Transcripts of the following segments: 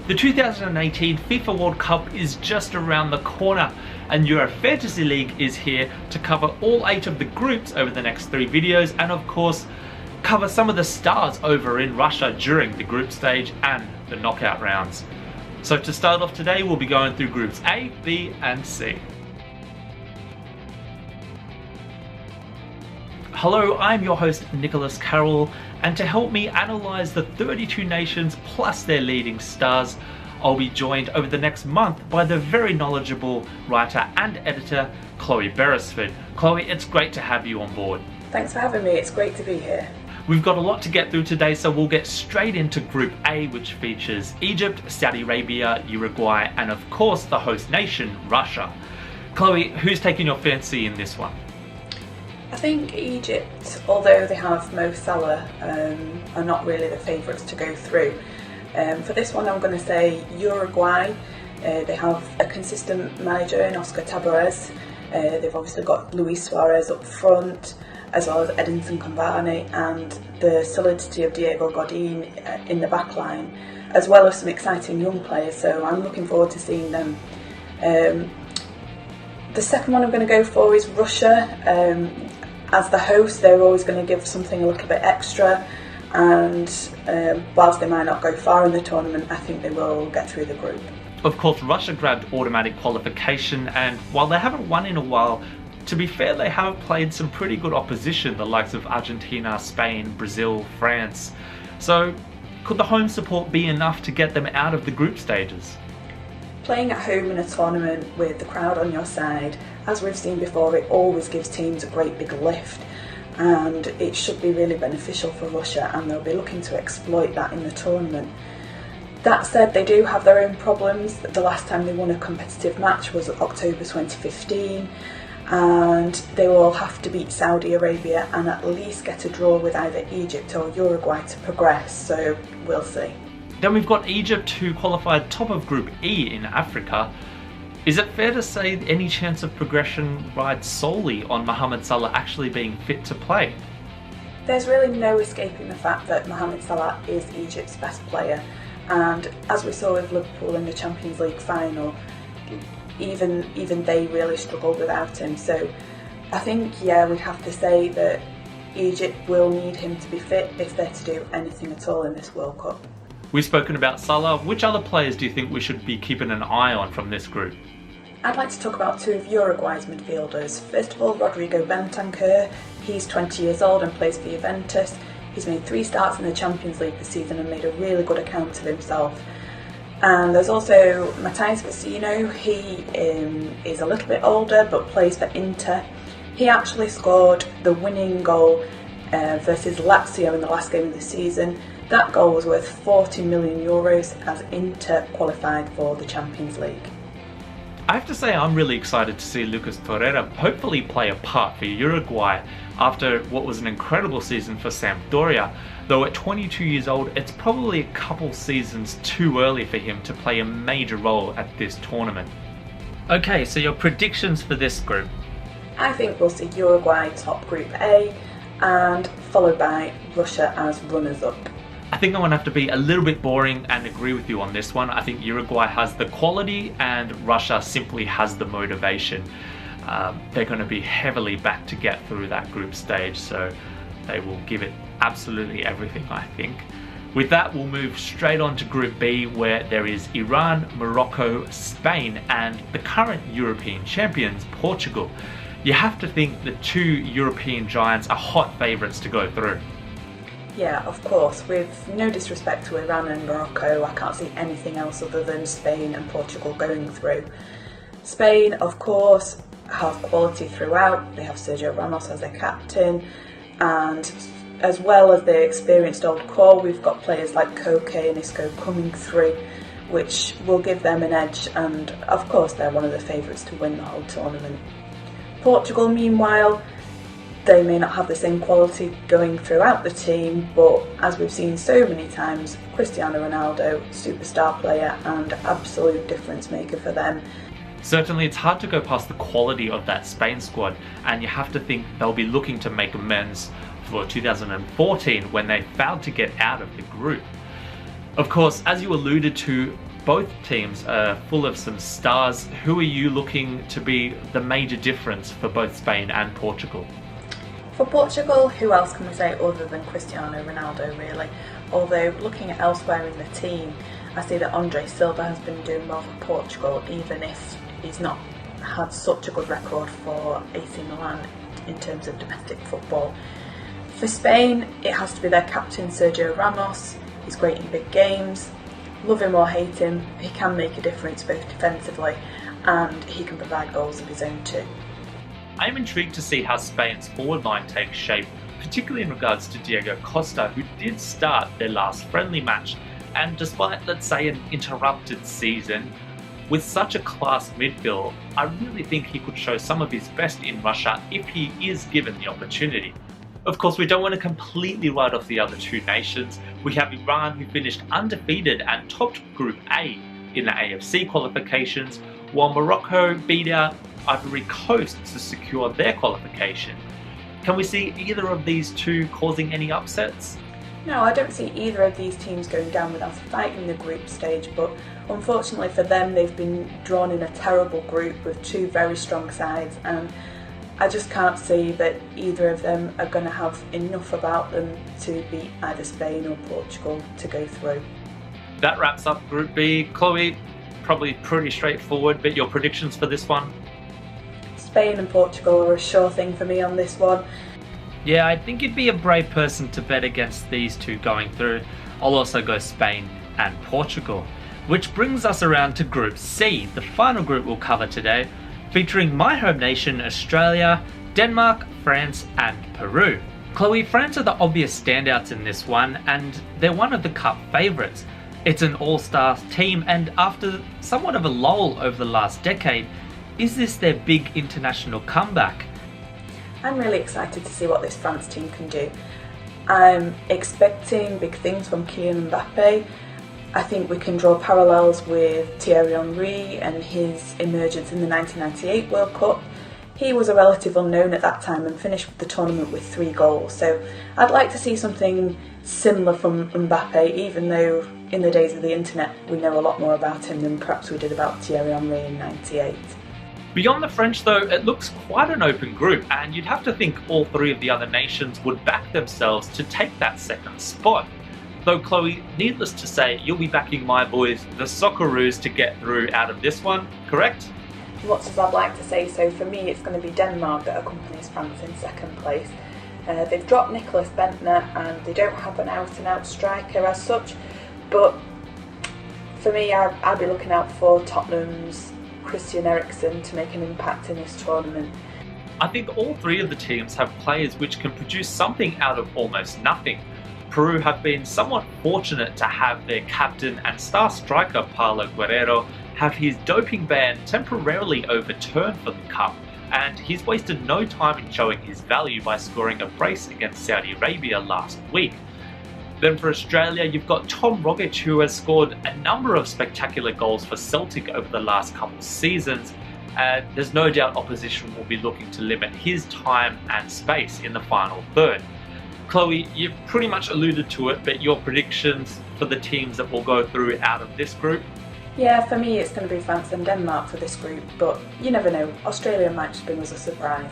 The 2018 FIFA World Cup is just around the corner, and Euro Fantasy League is here to cover all 8 of the groups over the next 3 videos, and of course cover some of the stars over in Russia during the group stage and the knockout rounds. So to start off today, we'll be going through groups A, B and C. Hello, I'm your host Nicholas Carroll, and to help me analyse the 32 nations plus their leading stars, I'll be joined over the next month by the very knowledgeable writer and editor Chloe Beresford. Chloe, it's great to have you on board. Thanks for having me, it's great to be here. We've got a lot to get through today, so we'll get straight into Group A, which features Egypt, Saudi Arabia, Uruguay and of course the host nation, Russia. Chloe, who's taking your fancy in this one? I think Egypt, although they have Mo Salah, are not really the favourites to go through. For this one I'm going to say Uruguay. They have a consistent manager in Oscar Tabarez. They've obviously got Luis Suarez up front, as well as Edinson Cavani, and the solidity of Diego Godin in the back line, as well as some exciting young players, so I'm looking forward to seeing them. The second one I'm going to go for is Russia. As the host, they're always going to give something a little bit extra, and whilst they might not go far in the tournament, I think they will get through the group. Of course, Russia grabbed automatic qualification, and while they haven't won in a while, to be fair, they have played some pretty good opposition, the likes of Argentina, Spain, Brazil, France. So could the home support be enough to get them out of the group stages? Playing at home in a tournament with the crowd on your side, as we've seen before, it always gives teams a great big lift, and it should be really beneficial for Russia, and they'll be looking to exploit that in the tournament. That said, they do have their own problems. The last time they won a competitive match was October 2015, and they will have to beat Saudi Arabia and at least get a draw with either Egypt or Uruguay to progress, so we'll see. Then we've got Egypt, who qualified top of Group E in Africa. Is it fair to say any chance of progression rides solely on Mohamed Salah actually being fit to play? There's really no escaping the fact that Mohamed Salah is Egypt's best player, and as we saw with Liverpool in the Champions League final, even they really struggled without him. So I think, yeah, we'd have to say that Egypt will need him to be fit if they're to do anything at all in this World Cup. We've spoken about Salah. Which other players do you think we should be keeping an eye on from this group? I'd like to talk about 2 of Uruguay's midfielders. First of all, Rodrigo Bentancur. He's 20 years old and plays for Juventus. He's made 3 starts in the Champions League this season and made a really good account of himself. And there's also Matthias Vecino. He is a little bit older but plays for Inter. He actually scored the winning goal versus Lazio in the last game of the season. That goal was worth 40 million euros as Inter qualified for the Champions League. I have to say I'm really excited to see Lucas Torreira hopefully play a part for Uruguay after what was an incredible season for Sampdoria. Though at 22 years old, it's probably a couple seasons too early for him to play a major role at this tournament. Okay, so your predictions for this group? I think we'll see Uruguay top Group A and followed by Russia as runners-up. I think I'm going to have to be a little bit boring and agree with you on this one. I think Uruguay has the quality and Russia simply has the motivation. They're going to be heavily back to get through that group stage, so they will give it absolutely everything, I think. With that, we'll move straight on to Group B, where there is Iran, Morocco, Spain and the current European champions, Portugal. You have to think the 2 European giants are hot favourites to go through. Yeah, of course. With no disrespect to Iran and Morocco, I can't see anything else other than Spain and Portugal going through. Spain, of course, have quality throughout. They have Sergio Ramos as their captain, and as well as their experienced old core, we've got players like Koke and Isco coming through, which will give them an edge, and of course they're one of the favourites to win the whole tournament. Portugal, meanwhile, they may not have the same quality going throughout the team, but as we've seen so many times, Cristiano Ronaldo, superstar player and absolute difference maker for them. Certainly it's hard to go past the quality of that Spain squad, and you have to think they'll be looking to make amends for 2014 when they failed to get out of the group. Of course, as you alluded to, both teams are full of some stars. Who are you looking to be the major difference for both Spain and Portugal? For Portugal, who else can we say other than Cristiano Ronaldo, really? Although looking at elsewhere in the team, I see that Andre Silva has been doing well for Portugal, even if he's not had such a good record for AC Milan in terms of domestic football. For Spain, it has to be their captain Sergio Ramos. He's great in big games. Love him or hate him, he can make a difference both defensively and he can provide goals of his own too. I am intrigued to see how Spain's forward line takes shape, particularly in regards to Diego Costa, who did start their last friendly match, and despite, let's say, an interrupted season, with such a class midfield, I really think he could show some of his best in Russia if he is given the opportunity. Of course, we don't want to completely write off the other two nations. We have Iran, who finished undefeated and topped Group A in the AFC qualifications, while Morocco beat out Ivory Coast to secure their qualification. Can we see either of these two causing any upsets? No, I don't see either of these teams going down without a fight in the group stage, but unfortunately for them, they've been drawn in a terrible group with two very strong sides, and I just can't see that either of them are going to have enough about them to beat either Spain or Portugal to go through. That wraps up Group B. Chloe, probably pretty straightforward, but your predictions for this one? Spain and Portugal are a sure thing for me on this one. Yeah, I think you'd be a brave person to bet against these two going through. I'll also go Spain and Portugal. Which brings us around to Group C, the final group we'll cover today, featuring my home nation Australia, Denmark, France and Peru. Chloe, France are the obvious standouts in this one, and they're one of the cup favourites. It's an all-star team, and after somewhat of a lull over the last decade, is this their big international comeback? I'm really excited to see what this France team can do. I'm expecting big things from Kylian Mbappe. I think we can draw parallels with Thierry Henry and his emergence in the 1998 World Cup. He was a relative unknown at that time and finished the tournament with 3 goals. So I'd like to see something similar from Mbappe, even though in the days of the internet we know a lot more about him than perhaps we did about Thierry Henry in '98. Beyond the French though, it looks quite an open group, and you'd have to think all 3 of the other nations would back themselves to take that second spot. Though Chloe, needless to say, you'll be backing my boys, the Socceroos, to get through out of this one, correct? Much as I'd like to say so, for me it's going to be Denmark that accompanies France in second place. They've dropped Nicholas Bentner and they don't have an out-and-out striker as such, but for me I'd be looking out for Tottenham's Christian Eriksen to make an impact in this tournament. I think all 3 of the teams have players which can produce something out of almost nothing. Peru have been somewhat fortunate to have their captain and star striker Paulo Guerrero have his doping ban temporarily overturned for the Cup, and he's wasted no time in showing his value by scoring a brace against Saudi Arabia last week. Then for Australia, you've got Tom Rogic, who has scored a number of spectacular goals for Celtic over the last couple of seasons, and there's no doubt opposition will be looking to limit his time and space in the final third. Chloe, you've pretty much alluded to it, but your predictions for the teams that will go through out of this group? Yeah, for me it's going to be France and Denmark for this group, but you never know, Australia might just bring us a surprise.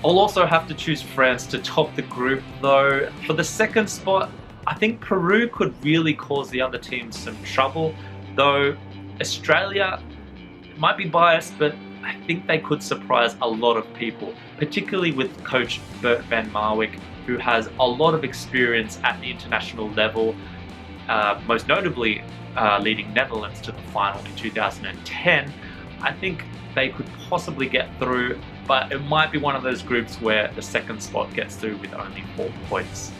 I'll also have to choose France to top the group though. For the second spot, I think Peru could really cause the other teams some trouble, though Australia might be biased, but I think they could surprise a lot of people, particularly with coach Bert van Marwijk, who has a lot of experience at the international level, most notably leading Netherlands to the final in 2010. I think they could possibly get through, but it might be one of those groups where the second spot gets through with only 4 points.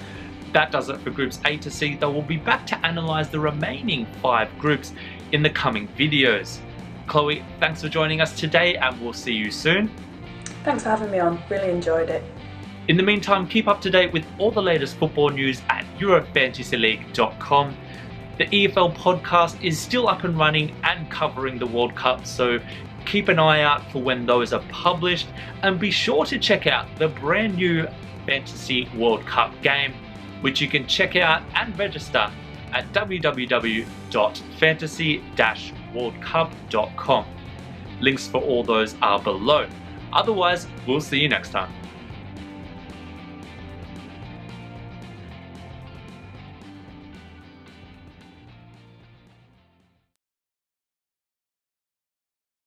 That does it for groups A to C, though we'll be back to analyse the remaining 5 groups in the coming videos. Chloe, thanks for joining us today, and we'll see you soon. Thanks for having me on, really enjoyed it. In the meantime, keep up to date with all the latest football news at EuroFantasyLeague.com. The EFL podcast is still up and running and covering the World Cup, so keep an eye out for when those are published, and be sure to check out the brand new Fantasy World Cup game, which you can check out and register at www.fantasy-worldcup.com. Links for all those are below. Otherwise, we'll see you next time.